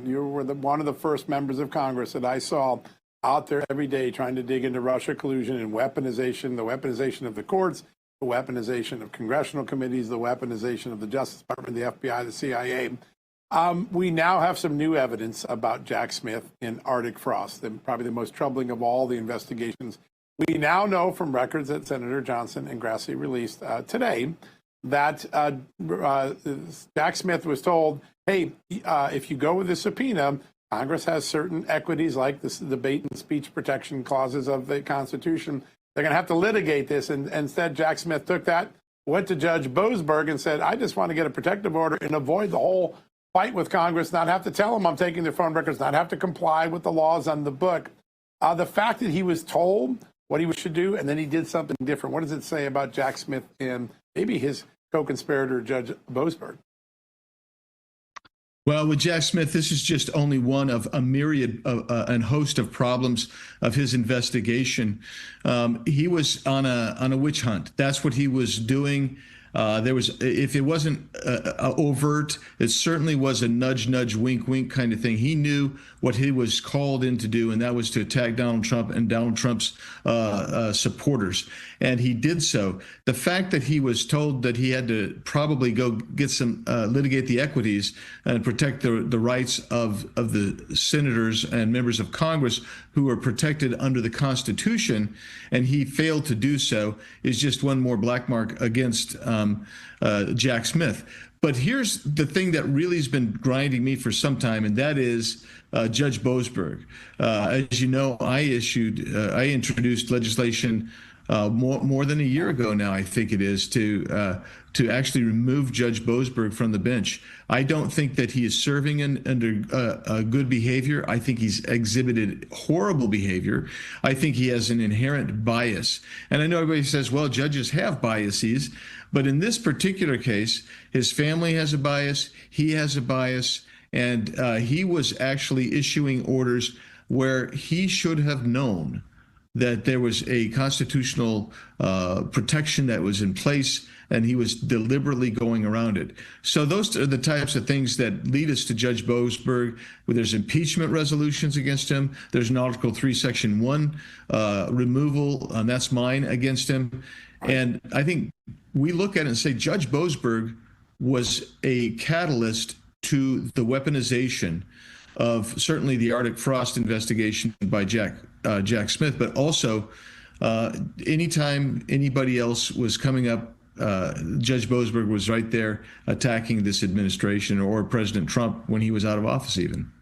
Johnson. You were one of the first members of Congress that I saw out there every day trying to dig into Russia collusion and weaponization, the weaponization of the courts, the weaponization of congressional committees, the weaponization of the Justice Department, the FBI, the CIA. We now have some new evidence about Jack Smith in Arctic Frost, probably the most troubling of all the investigations. We now know from records that Senator Johnson and Grassley released today that Jack Smith was told, hey, if you go with the subpoena, Congress has certain equities like the debate and speech protection clauses of the Constitution. They're going to have to litigate this. And instead, Jack Smith took that, went to Judge Boasberg and said, I just want to get a protective order and avoid the whole fight with Congress, not have to tell them I'm taking their phone records, not have to comply with the laws on the book. The fact that he was told what he should do and then he did something different, what does it say about Jack Smith and maybe his co-conspirator, Judge Boasberg? Well, with Jack Smith, this is just only one of a myriad and host of problems of his investigation. He was on a witch hunt. That's what he was doing. If it wasn't overt, it certainly was a nudge, nudge, wink, wink kind of thing. He knew what he was called in to do, and that was to attack Donald Trump and Donald Trump's supporters. And he did so. The fact that he was told that he had to probably go get some litigate the equities and protect the rights of the senators and members of Congress who are protected under the Constitution, and he failed to do so, is just one more black mark against Jack Smith. But here's the thing that really has been grinding me for some time, and that is Judge Boasberg. As you know, I introduced legislation more than a year ago now, I think it is, to actually remove Judge Boasberg from the bench. I don't think that he is serving under good behavior. I think he's exhibited horrible behavior. I think he has an inherent bias. And I know everybody says, well, judges have biases, but in this particular case, his family has a bias, he has a bias, and he was actually issuing orders where he should have known that there was a constitutional protection that was in place, and he was deliberately going around it. So those are the types of things that lead us to Judge Boasberg, where there's impeachment resolutions against him. There's an Article 3, Section 1 removal, and that's mine, against him. And I think we look at it and say Judge Boasberg was a catalyst to the weaponization of certainly the Arctic Frost investigation by Jack Smith, but also anytime anybody else was coming up, Judge Boasberg was right there attacking this administration or President Trump when he was out of office even.